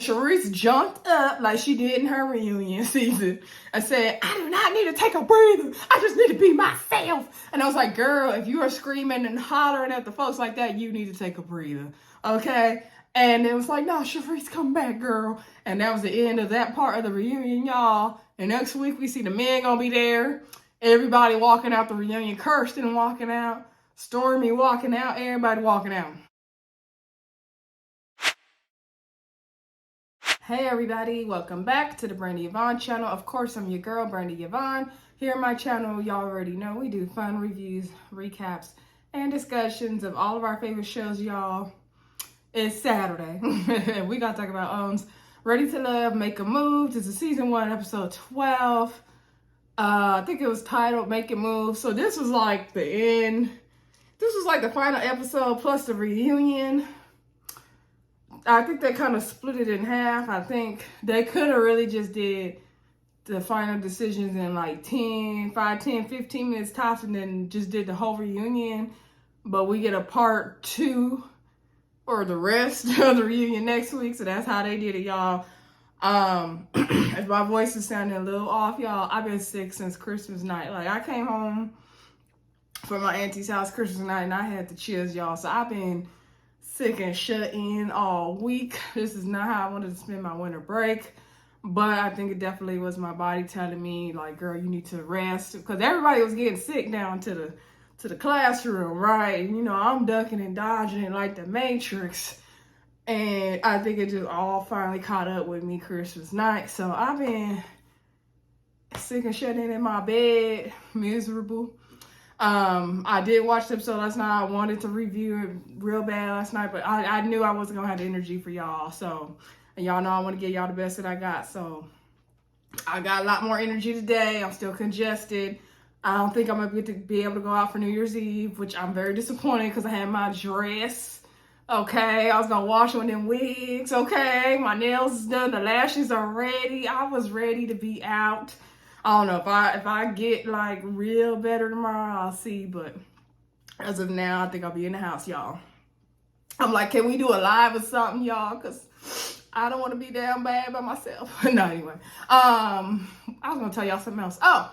Sherese jumped up like she did in her reunion season and said, I do not need to take a breather. I just need to be myself. And I was like, girl, if you are screaming and hollering at the folks like that, you need to take a breather. Okay? And it was like, no, Sherese, come back, girl. And that was the end of that part of the reunion, y'all. And next week, we see the men gonna be there. Everybody walking out the reunion. Kirsten walking out. Stormy walking out. Everybody walking out. Hey everybody, welcome back to the Brandy Yvonne channel. Of course, I'm your girl, Brandy Yvonne. Here on my channel, y'all already know we do fun reviews, recaps, and discussions of all of our favorite shows, y'all. It's Saturday, and we gotta talk about Ready to Love, Make a Move. This is season 1, episode 12. I think it was titled Make a Move. So this was like the end. This was like the final episode plus the reunion. I think they kind of split it in half. I think they could have really just did the final decisions in like 10, 15 minutes tops and then just did the whole reunion. But we get a part 2 or the rest of the reunion next week. So that's how they did it, y'all. If my voice is sounding a little off, y'all, I've been sick since Christmas night. Like, I came home from my auntie's house Christmas night and I had the chills, y'all. So I've been sick and shut in all week. This is not how I wanted to spend my winter break, but I think it definitely was my body telling me, like, girl, you need to rest, because everybody was getting sick down to the classroom, right? And, you know, I'm ducking and dodging like the Matrix, and I think it just all finally caught up with me Christmas night. So I've been sick and shut in my bed, miserable. I did watch the episode last night. I wanted to review it real bad last night, but I knew I wasn't gonna have the energy for y'all. So, and y'all know I want to give y'all the best that I got. So I got a lot more energy today. I'm still congested. I don't think I'm gonna be able to go out for New Year's Eve, which I'm very disappointed because I had my dress. Okay, I was gonna wash one of them wigs. Okay, my nails is done. The lashes are ready. I was ready to be out. I don't know if I get like real better tomorrow, I'll see. But as of now, I think I'll be in the house, y'all. I'm like, can we do a live or something, y'all? Because I don't want to be down bad by myself. No, anyway. I was going to tell y'all something else. Oh,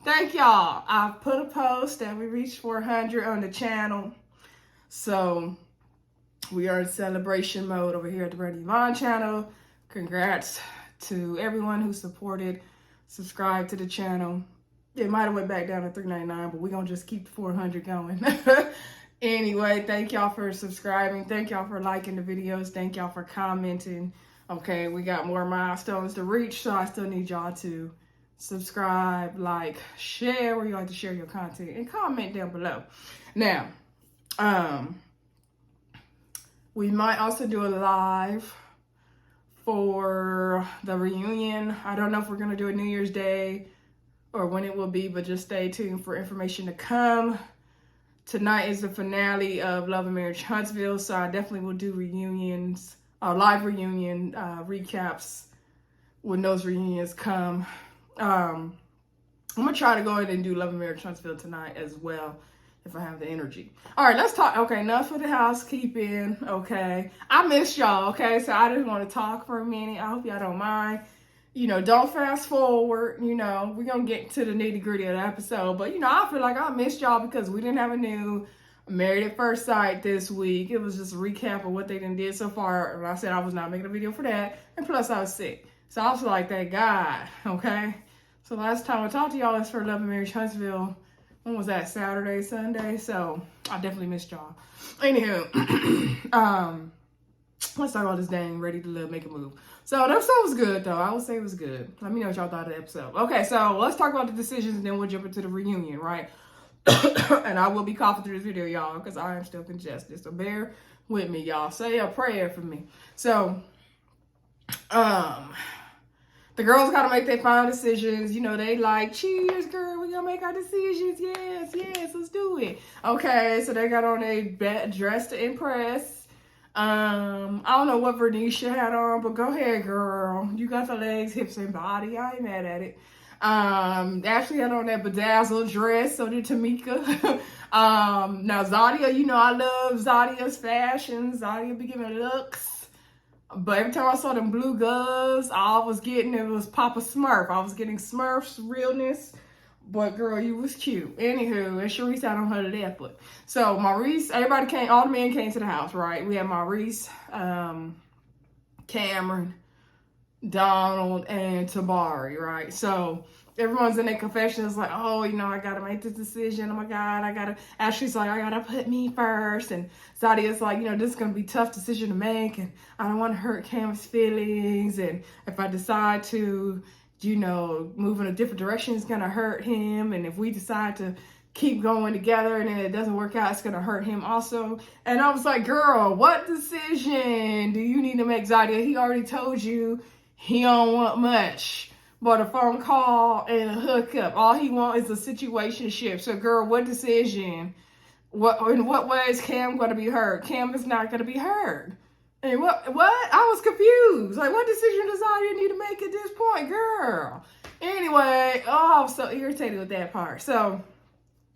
thank y'all. I put a post that we reached 400 on the channel. So we are in celebration mode over here at the Brandy Yvonne channel. Congrats to everyone who supported. Subscribe to the channel. It might have went back down to $3.99, but we're going to just keep the 400 going. Anyway, thank y'all for subscribing. Thank y'all for liking the videos. Thank y'all for commenting. Okay, we got more milestones to reach, so I still need y'all to subscribe, like, share where you like to share your content, and comment down below. Now, we might also do a live for the reunion. I don't know if we're gonna do a New Year's Day or when it will be, but just stay tuned for information to come. Tonight is the finale of Love and Marriage Huntsville, so I definitely will do reunions, live reunion recaps when those reunions come. I'm gonna try to go ahead and do Love and Marriage Huntsville tonight as well, if I have the energy. All right, let's talk. Okay, enough for the housekeeping. Okay, I miss y'all. Okay, so I just want to talk for a minute. I hope y'all don't mind. You know, don't fast forward. You know, we're gonna get to the nitty gritty of the episode, but you know, I feel like I missed y'all because we didn't have a new Married at First Sight this week. It was just a recap of what they done did so far. And I said I was not making a video for that, and plus I was sick, so I was like, thank God. Okay, so last time I talked to y'all is for Love and Marriage Huntsville. When was that? Saturday, Sunday? So I definitely missed y'all. Anywho, let's talk about this dang Ready to Live, Make a Move. So the episode was good, though. I would say it was good. Let me know what y'all thought of the episode. Okay, so let's talk about the decisions, and then we'll jump into the reunion, right? And I will be coughing through this video, y'all, because I am still congested. So bear with me, y'all. Say a prayer for me. So, the girls got to make their final decisions. You know, they like, cheers, girl, we gonna make our decisions. Yes, let's do it. Okay, so they got on a dress to impress. I don't know what Vernessha had on, but go ahead, girl. You got the legs, hips, and body. I ain't mad at it. Ashley had on that bedazzled dress, so did Tamica. Now Zadya, you know I love Zadya's fashion. Zadya be giving looks. But every time I saw them blue gloves, all I was getting, it was Papa Smurf. I was getting Smurf's realness. But girl, you was cute. Anywho, and Sherese out on her to that. But so Maurice, everybody came, all the men came to the house, right? We had Maurice, Cameron, Donald, and Tabari, right? So everyone's in their confessions like, oh, you know, I gotta make this decision. Oh my God, Ashley's like, I gotta put me first. And Zadya's like, you know, this is gonna be a tough decision to make. And I don't wanna hurt Cam's feelings. And if I decide to, you know, move in a different direction, it's gonna hurt him. And if we decide to keep going together and then it doesn't work out, it's gonna hurt him also. And I was like, girl, what decision do you need to make, Zadya? He already told you he don't want much but a phone call and a hookup. All he wants is a situationship. So girl, what decision? In what way is Cam gonna be hurt? Cam is not gonna be hurt. And what? I was confused. Like, what decision does Zadya need to make at this point, girl? Anyway, oh, I was so irritated with that part. So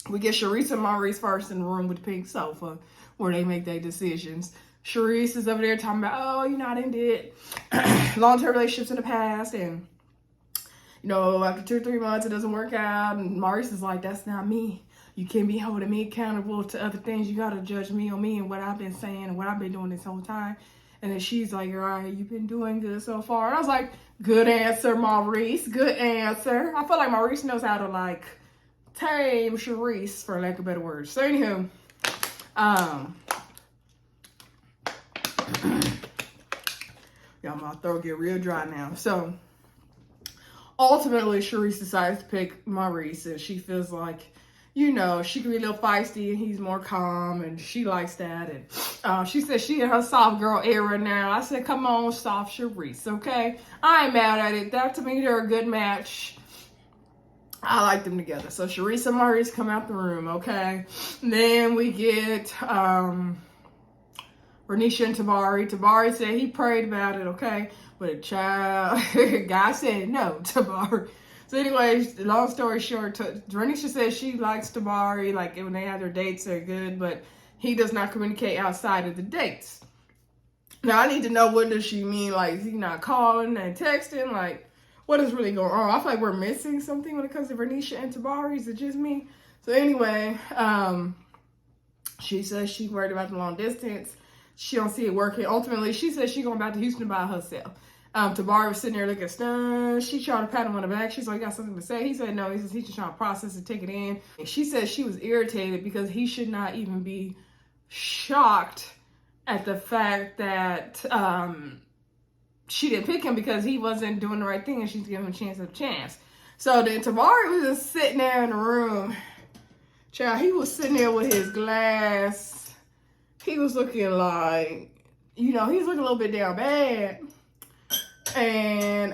we get Sherese and Maurice first in the room with the pink sofa where they make their decisions. Sherese is over there talking about, oh, you know, I didn't did long-term relationships in the past, and you know, after 2 or 3 months it doesn't work out. And Maurice is like, that's not me. You can't be holding me accountable to other things. You gotta judge me on me and what I've been saying and what I've been doing this whole time. And then she's like, all right, you've been doing good so far. And I was like, good answer, Maurice. Good answer. I feel like Maurice knows how to like tame Sherese, for lack of better words. So anywho, y'all, my throat get real dry now. So ultimately, Sherese decides to pick Maurice, and she feels like, you know, she can be a little feisty and he's more calm, and she likes that. And she said she in her soft girl era now. I said, come on, soft Sherese, okay? I ain't mad at it. That, to me, they're a good match. I like them together. So Sherese and Maurice come out the room, okay? And then we get Vernessha and Tabari. Tabari said he prayed about it, okay? But a child, guy said no, Tabari. So anyways, long story short, Vernessha says she likes Tabari, like when they have their dates, they're good, but he does not communicate outside of the dates. Now I need to know, what does she mean? Like, is he not calling and texting? Like, what is really going on? I feel like we're missing something when it comes to Vernessha and Tabari. Is it just me? So anyway, she says she's worried about the long distance. She don't see it working. Ultimately, she says she's going back to Houston by herself. Tabari was sitting there looking stunned. She tried to pat him on the back. She's like, you got something to say? He said no. He says he's just trying to process and take it in. And she said she was irritated because he should not even be shocked at the fact that she didn't pick him because he wasn't doing the right thing and she's giving him a chance of a chance. So then Tabari was just sitting there in the room. Child, he was sitting there with his glass. He was looking like, you know, he's looking a little bit down bad. And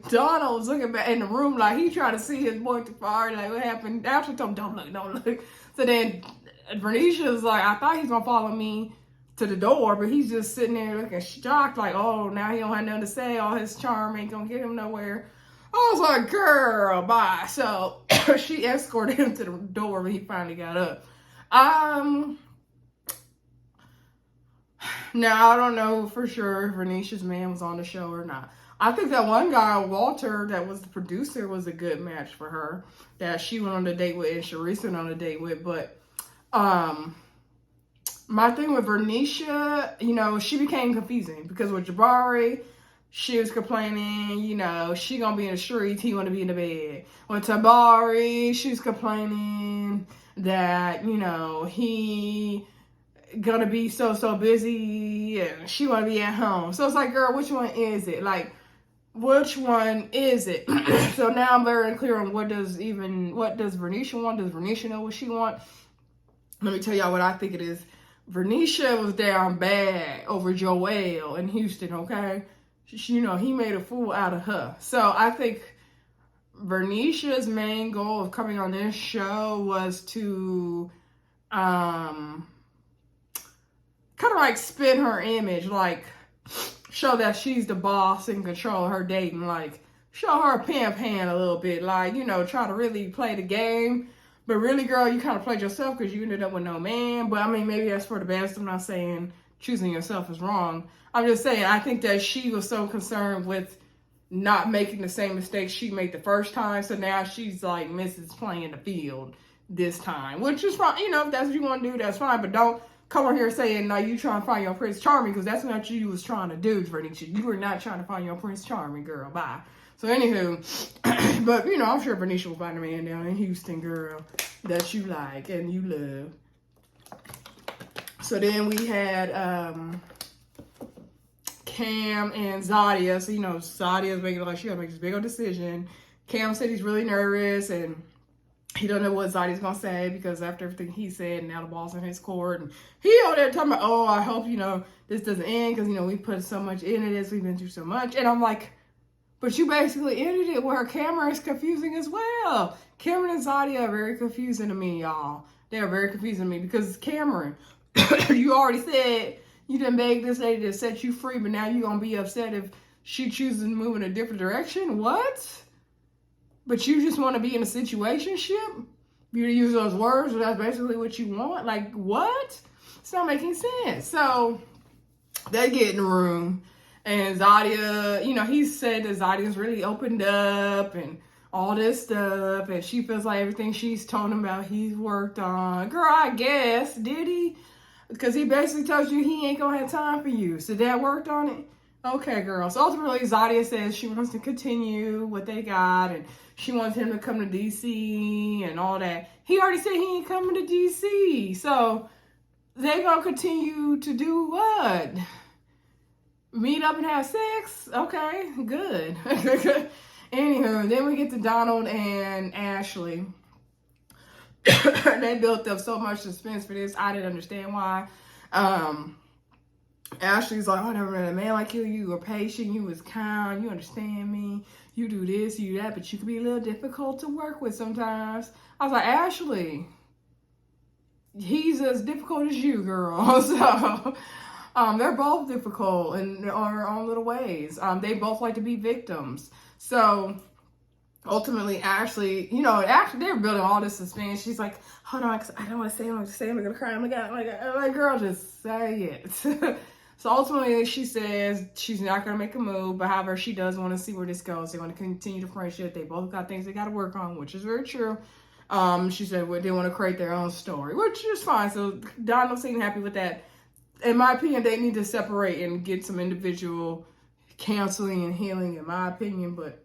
Donald was looking back in the room like he tried to see his boy Tabari, like what happened. After told him, don't look. So then Vernessha was like, I thought he was gonna follow me to the door, but he's just sitting there looking shocked, like, oh, now he don't have nothing to say. All his charm ain't gonna get him nowhere. I was like, girl, bye. So she escorted him to the door when he finally got up. Now, I don't know for sure if Vernessha's man was on the show or not. I think that one guy, Walter, that was the producer, was a good match for her. That she went on a date with and Sherese went on a date with. But my thing with Vernessha, you know, she became confusing. Because with Tabari, she was complaining, you know, she gonna be in the streets, he wanna be in the bed. With Tabari, she was complaining that, you know, he gonna be so busy and she wanna be at home. So it's like, girl, which one is it? Like, which one is it? So now I'm very unclear on what does Vernessha want? Does Vernessha know what she wants? Let me tell y'all what I think it is. Vernessha was down bad over Joel in Houston, okay? She, you know, he made a fool out of her. So I think Vernessha's main goal of coming on this show was to kind of like spin her image, like show that she's the boss and control her dating, like show her a pimp hand a little bit, like, you know, try to really play the game. But really, girl, you kind of played yourself because you ended up with no man. But I mean, maybe that's for the best. I'm not saying choosing yourself is wrong. I'm just saying, I think that she was so concerned with not making the same mistakes she made the first time. So now she's like Mrs. playing the field this time, which is fine. You know, if that's what you want to do, that's fine. But don't come on here saying, no, you trying to find your Prince Charming, because that's not what you was trying to do, Vernessha. You were not trying to find your Prince Charming, girl. Bye. So anywho, but you know, I'm sure Vernessha will find a man down in Houston, girl, that you like and you love. So then we had Cam and Zadya. So, you know, Zadya's making like she gotta make this big old decision. Cam said he's really nervous and he don't know what Zadya's gonna say, because after everything he said, now the ball's in his court. And he over there talking about, oh, I hope, you know, this doesn't end, because, you know, we put so much into this, we've been through so much. And I'm like, but you basically ended it where Cameron is confusing as well. Cameron and Zadya are very confusing to me, y'all. They are very confusing to me, because Cameron, you already said you didn't beg this lady to set you free, but now you're going to be upset if she chooses to move in a different direction? What? But you just want to be in a situationship? You use those words, but that's basically what you want? Like, what? It's not making sense. So they get in the room. And Zadya, you know, he said that Zadya's really opened up and all this stuff. And she feels like everything she's told him about, he's worked on. Girl, I guess. Did he? Because he basically told you he ain't going to have time for you. So that worked on it? Okay, girl. So ultimately, Zadya says she wants to continue what they got. And she wants him to come to D.C. and all that. He already said he ain't coming to D.C. So they going to continue to do what? Meet up and have sex? Okay, good. Anywho, then we get to Donald and Ashley. They built up so much suspense for this. I didn't understand why. Ashley's like, oh, I never met a man like you. You were patient. You was kind. You understand me. You do this, you do that, but you can be a little difficult to work with sometimes. I was like, Ashley, he's as difficult as you, girl. So they're both difficult in their own little ways. They both like to be victims. So ultimately, Ashley, you know, actually they were building all this suspense. She's like, hold on, I don't want to say, I'm gonna cry. Oh my God, like, girl, just say it. So ultimately, she says she's not going to make a move, but however, she does want to see where this goes. They want to continue the friendship. They both got things they got to work on, which is very true. She said they want to create their own story, which is fine. So Donald seemed happy with that. In my opinion, they need to separate and get some individual counseling and healing, in my opinion, but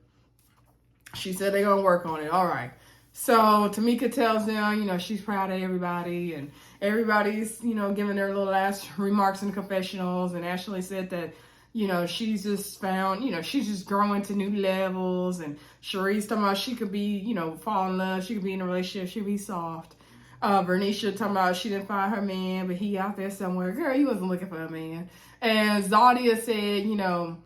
she said they're going to work on it. All right. So Tamica tells them, you know, she's proud of everybody, and everybody's, you know, giving their little last remarks in the confessionals. And Ashley said that, you know, she's just found, you know, she's just growing to new levels. And Sherese talking about she could be, you know, fall in love. She could be in a relationship. She could be soft. Vernessha talking about she didn't find her man, but he out there somewhere. Girl, he wasn't looking for a man. And Zadya said, you know,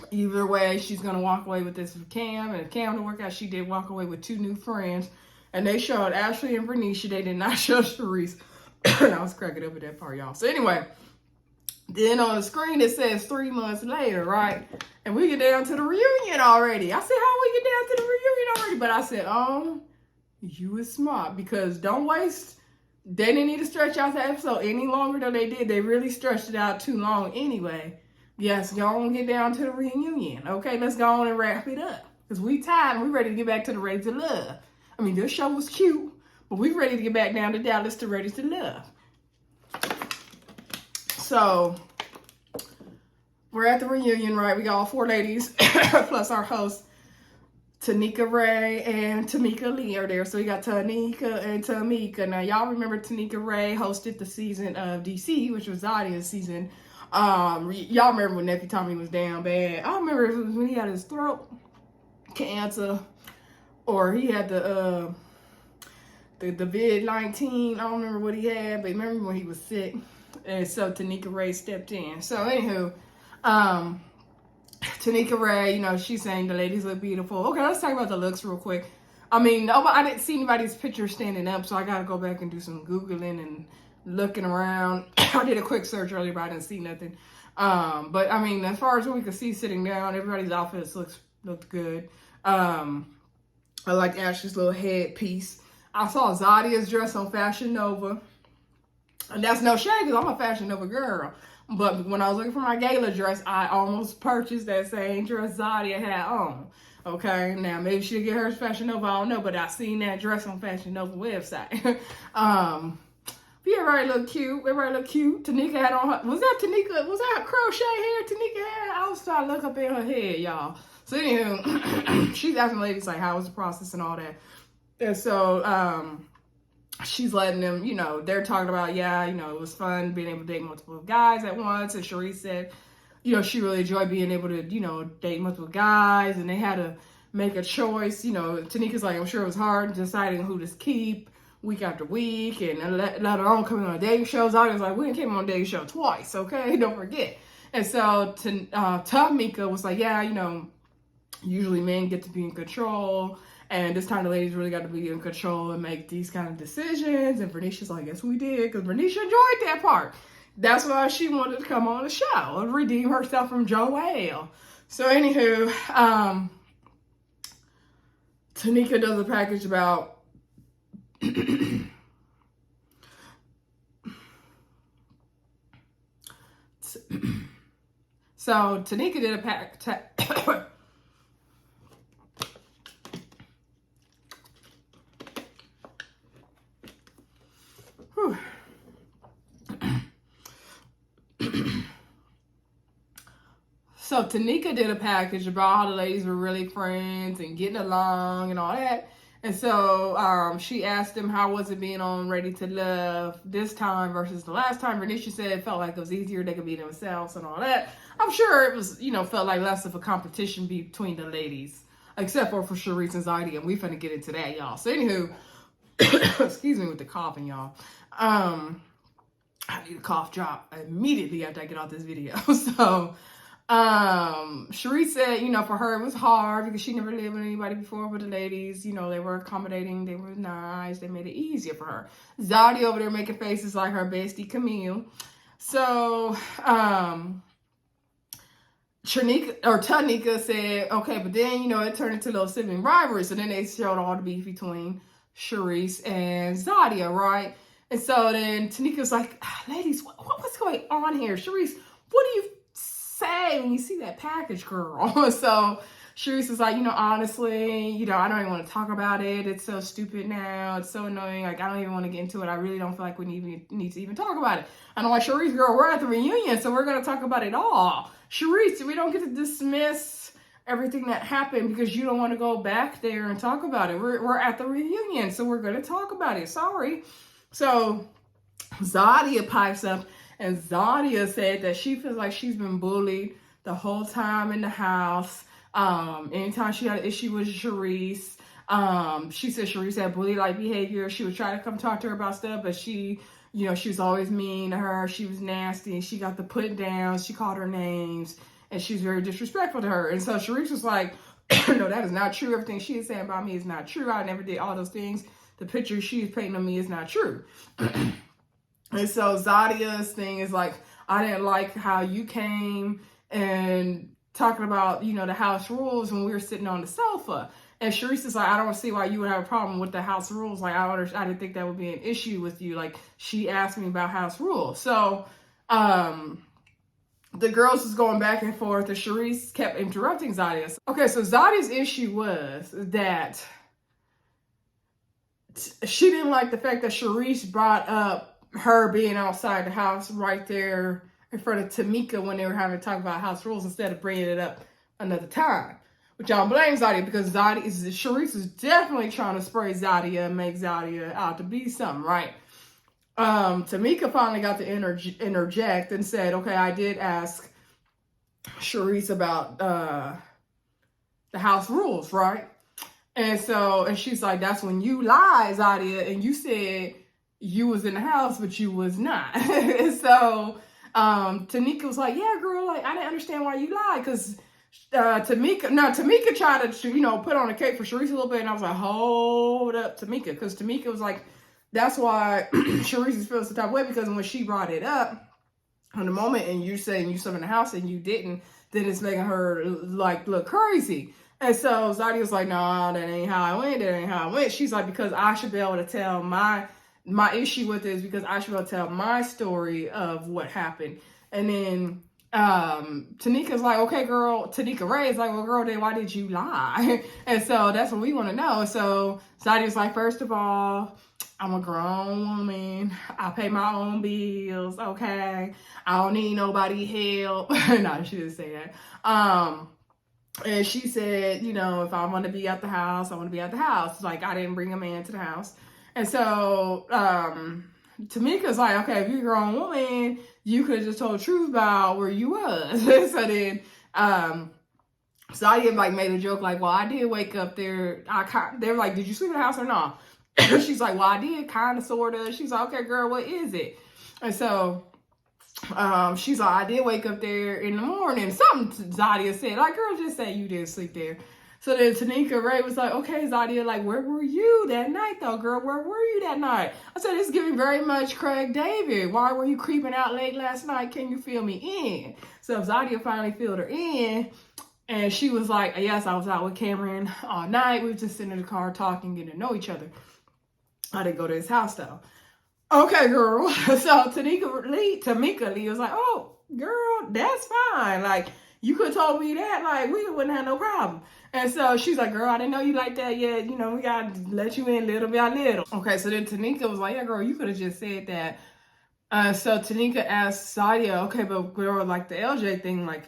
either way, she's going to walk away with this with Cam. And if Cam didn't work out, she did walk away with 2 new friends. And they showed Ashley and Vernessha. They did not show Sherese. I was cracking up at that part, y'all. So anyway, then on the screen it says 3 months later, right? And we get down to the reunion already. I said, how we get down to the reunion already? But I said, oh, you was smart, because don't waste. They didn't need to stretch out the episode any longer than they did. They really stretched it out too long anyway. Yes, go on and get down to the reunion. Okay, let's go on and wrap it up. Because we tired and we ready to get back to the Ready to Love. I mean, this show was cute, but we ready to get back down to Dallas to Ready to Love. So, we're at the reunion, right? We got all 4 ladies, plus our host, Tanika Ray and Tamica Lee are there. So we got Tanika and Tamica. Now, y'all remember Tanika Ray hosted the season of DC, which was Zadya's season. Y'all remember when Nephew Tommy was down bad. I remember it was when he had his throat cancer, or he had the COVID-19. I don't remember what he had, but remember when he was sick. And so Tanika Ray stepped in. So anywho, Tanika Ray, you know, she's saying the ladies look beautiful. Okay, let's talk about the looks real quick. I mean, I didn't see anybody's picture standing up, so I got to go back and do some Googling and looking around. I did a quick search earlier, but I didn't see nothing. But I mean, as far as what we could see sitting down, everybody's outfits looked good. I liked Ashley's little headpiece. I saw Zadya's dress on Fashion Nova. And that's no shade, because I'm a Fashion Nova girl. But when I was looking for my gala dress, I almost purchased that same dress Zadya had on. Okay, now maybe she'll get hers Fashion Nova, I don't know, but I seen that dress on Fashion Nova website. Yeah, everybody look cute. Everybody look cute. Tanika had on her, was that Tanika? Was that crochet hair Tanika had? I was trying to look up in her head, y'all. So anywho, she's asking ladies like, how was the process and all that. And so, she's letting them, you know, they're talking about, yeah, you know, it was fun being able to date multiple guys at once. And Sherese said, you know, she really enjoyed being able to, you know, date multiple guys. And they had to make a choice. You know, Tanika's like, I'm sure it was hard deciding who to keep week after week. And later on coming on dating shows. I was like, we came on a dating show twice, okay? Don't forget. And so Tamica was like, yeah, you know, usually men get to be in control. And this time the ladies really got to be in control and make these kind of decisions. And Vernessha's like, yes, we did. Because Vernessha enjoyed that part. That's why she wanted to come on the show and redeem herself from Joelle. So anywho, Tanika does a package about so Tanika did a pack. So Tanika did a package about how the ladies were really friends and getting along and all that. And so she asked them how was it being on Ready to Love this time versus the last time. Vernessha said it felt like it was easier. They could be themselves and all that. I'm sure it was, you know, felt like less of a competition between the ladies. Except for Sherese and Zadya. And we finna get into that, y'all. So anywho, excuse me with the coughing, y'all. I need a cough drop immediately after I get off this video. So Sherese said, you know, for her it was hard because she never lived with anybody before, but the ladies, you know, they were accommodating, they were nice, they made it easier for her. Zadya over there making faces like her bestie Camille. So Tanika said, okay, but then, you know, it turned into a little sibling rivalry. So then they showed all the beef between Sherese and Zadya, right? And so then Tanika's like, ladies, what's going on here? Sherese, what do you say when you see that package, girl? So Sherese is like, you know, honestly, you know, I don't even want to talk about it. It's so stupid now. It's so annoying. Like, I don't even want to get into it. I really don't feel like we need to even talk about it. And I'm like, Sherese, girl, we're at the reunion, so we're going to talk about it all. Sherese, we don't get to dismiss everything that happened because you don't want to go back there and talk about it. We're at the reunion, so we're going to talk about it. Sorry. So Zadya pipes up, and Zadya said that she feels like she's been bullied the whole time in the house. Anytime she had an issue with Sherese, she said Sherese had bully-like behavior. She would try to come talk to her about stuff, but she, you know, she was always mean to her. She was nasty, and she got the put down. She called her names, and she was very disrespectful to her. And so Sherese was like, no, that is not true. Everything she is saying about me is not true. I never did all those things. The picture she is painting of me is not true. And so Zadya's thing is like, I didn't like how you came and talking about, you know, the house rules when we were sitting on the sofa. And Sherese is like, I don't see why you would have a problem with the house rules. Like, I didn't think that would be an issue with you. Like, she asked me about house rules. So, the girls was going back and forth, and Sherese kept interrupting Zadya. Okay, so Zadya's issue was that she didn't like the fact that Sherese brought up her being outside the house right there in front of Tamica when they were having to talk about house rules instead of bringing it up another time. Which I don't blame Zadya, because Sherese is definitely trying to spray Zadya and make Zadya out to be something, right? Tamica finally got to interject and said, okay, I did ask Sherese about the house rules, right? And so, and she's like, that's when you lied, Zadya, and you said you was in the house, but you was not. And so, Tanika was like, yeah, girl, like, I didn't understand why you lied, because Tamica tried to, you know, put on a cake for Sherese a little bit, and I was like, hold up, Tamica, because Tamica was like, that's why Sherese feels the type of way, because when she brought it up in the moment, and you saying you slept in the house and you didn't, then it's making her like look crazy. And so Zadya was like, no, that ain't how I went. That ain't how I went. She's like, because I should be able to tell my issue with it is because I should be able to tell my story of what happened. And then Tanika's like, okay, girl. Tanika Ray is like, well, girl, then why did you lie? And so that's what we want to know. So Zadya's like, first of all, I'm a grown woman. I pay my own bills, okay? I don't need nobody help. No, she didn't say that. And she said, you know, if I want to be at the house, I want to be at the house. Like, I didn't bring a man to the house. And so Tamika's like, okay, if you're a grown woman, you could have just told the truth about where you was. So then Zadya like made a joke like, well, I did wake up there. They were like, did you sleep in the house or not? She's like, well, I did, kind of, sort of. She's like, okay, girl, what is it? And so she's like, I did wake up there in the morning. Something Zadya said, like, girl, just say you didn't sleep there. So then Tanika Ray was like, okay, Zadya, like, where were you that night, though, girl? Where were you that night? I said, it's giving very much Craig David. Why were you creeping out late last night? Can you fill me in? So Zadya finally filled her in, and she was like, yes, I was out with Cameron all night. We were just sitting in the car talking, getting to know each other. I didn't go to his house, though. Okay, girl. So Tamika Lee was like, oh, girl, that's fine. Like, you could have told me that. Like, we wouldn't have no problem. And so she's like, girl, I didn't know you like that yet. You know, we got to let you in little by little. Okay, so then Tanika was like, yeah, girl, you could have just said that. So Tanika asked Zadya, okay, but girl, like the LJ thing, like,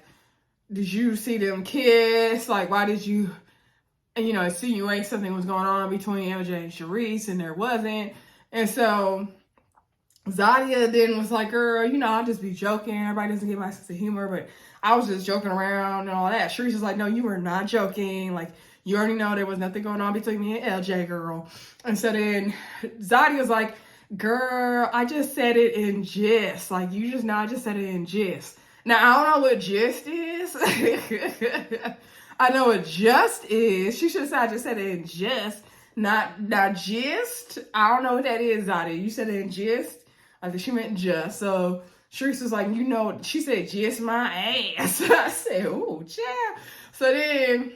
did you see them kiss? Like, why did you, you know, insinuate something was going on between LJ and Sherese, and there wasn't? And so Zadya then was like, girl, you know, I'll just be joking. Everybody doesn't get my sense of humor, but I was just joking around and all that. Sherese was like, no, you were not joking. Like, you already know there was nothing going on between me and LJ, girl. And so then Zadya was like, girl, I just said it in jest. Like, you just know I just said it in jest. Now, I don't know what jest is. I know what just is. She should have said I just said it in jest, not gist. I don't know what that is, Zadya. You said it in gist. I think she meant just. So Sherese was like, you know, she said, just my ass. I said, oh, yeah. So then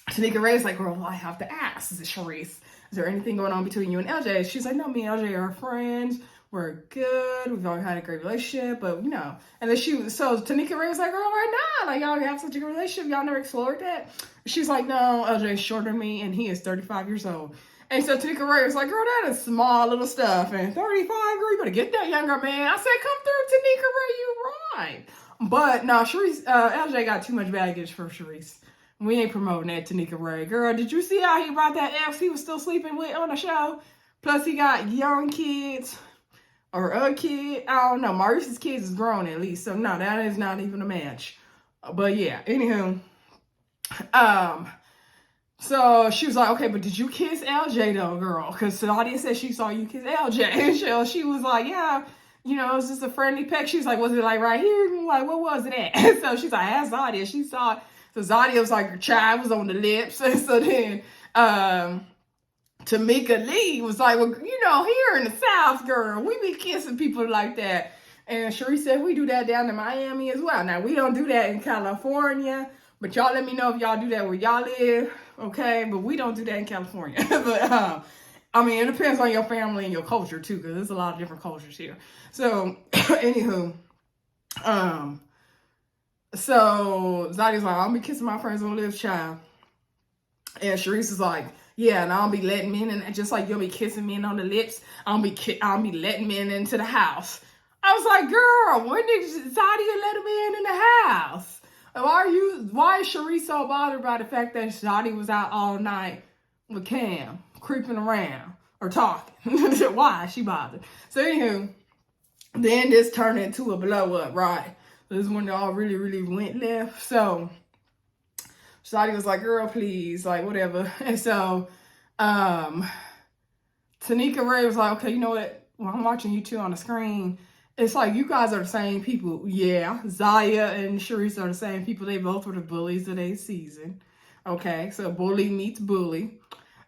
Tanika Ray is like, girl, well, I have to ask. Is it Sherese? Is there anything going on between you and LJ? She's like, no, me and LJ are friends. We're good. We've always had a great relationship, but you know. And then so Tanika Ray was like, girl, why not? Like, y'all have such a good relationship. Y'all never explored that? She's like, no, LJ is shorter than me, and he is 35 years old. And so Tanika Ray was like, girl, that is small little stuff. And 35, girl, you better get that younger man. I said, come through, Tanika Ray, you right. But no, Sherese, LJ got too much baggage for Sherese. We ain't promoting that Tanika Ray. Girl, did you see how he brought that ex he was still sleeping with on the show? Plus, he got young kids. Or a kid. I don't know. Maurice's kids is grown at least. So, no, that is not even a match. But, yeah. Anywho. So, she was like, okay, but did you kiss LJ, though, girl? Because Zadya said she saw you kiss LJ. And so she was like, yeah, you know, it was just a friendly peck. She was like, was it like right here? Like, what was it at? And so she's like, I asked Zadya. She saw it. So Zadya was like, her child was on the lips. And so then, Tamika Lee was like, well, you know, here in the South, girl, we be kissing people like that. And Sherese said we do that down in Miami as well. Now, we don't do that in California, but y'all let me know if y'all do that where y'all live, okay? But we don't do that in California. But, I mean, it depends on your family and your culture, too, because there's a lot of different cultures here. So, anywho, so Zadya's like, I'll be kissing my friends on the lips, child. And Sherese is like, yeah, and I'll be letting men in, just like you'll be kissing men on the lips. I'll be letting men into the house. I was like, girl, when did Zadya let a man in the house? Why is Sherese so bothered by the fact that Zadya was out all night with Cam, creeping around or talking? Why is she bothered? So anywho, then this turned into a blow up, right? This is when it all really, really went left. So Zadya was like, girl, please, like, whatever. And so, Tanika Ray was like, okay, you know what? When I'm watching you two on the screen, it's like, you guys are the same people. Yeah, Zadya and Sherese are the same people. They both were the bullies of their season. Okay, so bully meets bully.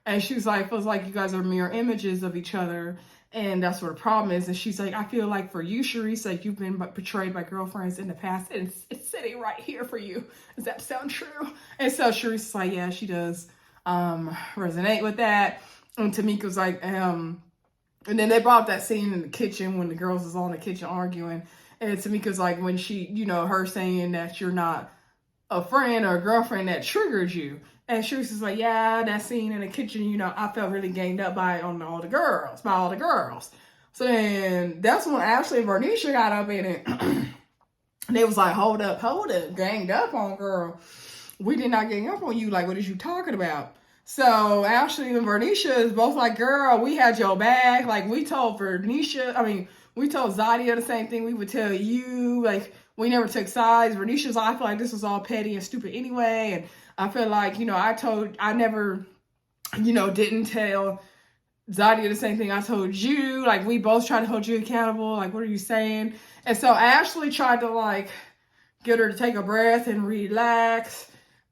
And she was like, feels like you guys are mirror images of each other. And that's what the problem is. And she's like, I feel like for you, Sherese, like you've been portrayed by girlfriends in the past. And it's sitting right here for you. Does that sound true? And so Sherese is like, yeah, she does resonate with that. And Tamika was like, and then they brought up that scene in the kitchen when the girls was all in the kitchen arguing. And Tamika's like, when she, her saying that you're not a friend or a girlfriend, that triggered you. And Sherese is like, yeah, that scene in the kitchen, I felt really ganged up by all the girls. So then that's when Ashley and Vernessha got up in it. And they was like, hold up, ganged up on, girl. We did not gang up on you. Like, what is you talking about? So Ashley and Vernessha is both like, girl, we had your back. Like, we told Zadya the same thing we would tell you. Like, we never took sides. Vernessa's like, I feel like this was all petty and stupid anyway. And I feel like, I never, didn't tell Zadya the same thing I told you. Like, we both tried to hold you accountable. Like, what are you saying? And so Ashley tried to, like, get her to take a breath and relax.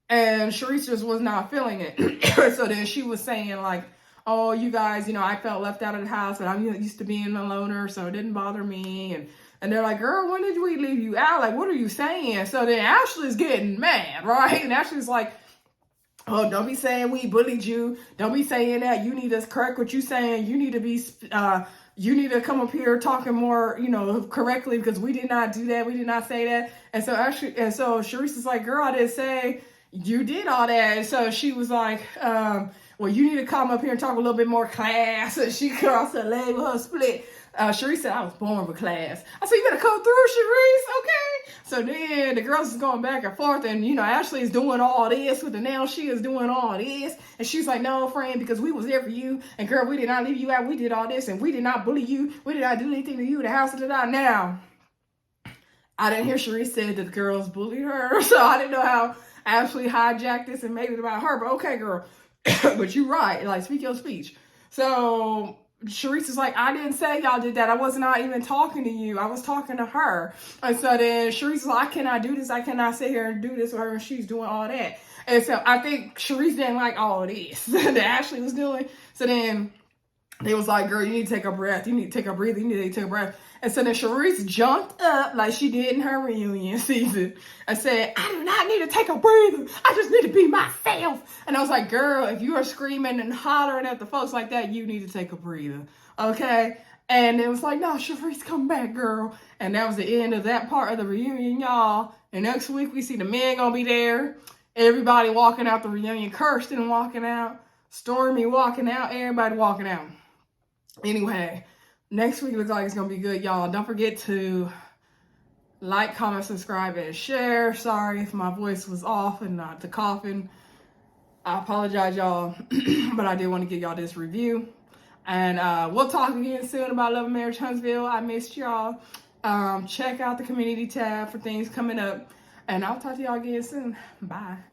And Sherese just was not feeling it. So then she was saying, like, oh, you guys, I felt left out of the house, but I'm used to being a loner, so it didn't bother me. And they're like, girl, when did we leave you out? Like, what are you saying? So then Ashley's getting mad, right? And Ashley's like, oh, don't be saying we bullied you. Don't be saying that. You need to correct what you're saying. You need to be, you need to come up here talking more, correctly, because we did not do that. We did not say that. And so Sherese is like, girl, I didn't say you did all that. And so she was like, well, you need to come up here and talk a little bit more class. And she crossed her leg with her split. Sherese said, I was born with class. I said, you better come through, Sherese, okay? So then the girls is going back and forth, and, Ashley is doing all this with the nail. She is doing all this. And she's like, no, friend, because we was there for you. And, girl, we did not leave you out. We did all this, and we did not bully you. We did not do anything to you. The house did not. Now, I didn't hear Sherese said that the girls bullied her, so I didn't know how Ashley hijacked this and made it about her. But, okay, girl, but you're right. Like, speak your speech. So Sherese is like, I didn't say y'all did that. I was not even talking to you. I was talking to her. And so then Sherese is like, I cannot do this. I cannot sit here and do this with her. And she's doing all that. And so I think Sherese didn't like all of this that Ashley was doing. So then they was like, girl, you need to take a breath. You need to take a breather. You need to take a breath. And so then Sherese jumped up like she did in her reunion season and said, I do not need to take a breather. I just need to be myself. And I was like, girl, if you are screaming and hollering at the folks like that, you need to take a breather. Okay? And it was like, no, Sherese, come back, girl. And that was the end of that part of the reunion, y'all. And next week, we see the men gonna be there. Everybody walking out the reunion. Kirsten walking out. Stormy walking out. Everybody walking out. Anyway, next week looks like it's going to be good, y'all. Don't forget to like, comment, subscribe, and share. Sorry if my voice was off and not the coughing. I apologize, y'all. But I did want to give y'all this review. And we'll talk again soon about Love and Marriage Huntsville. I missed y'all. Check out the community tab for things coming up. And I'll talk to y'all again soon. Bye.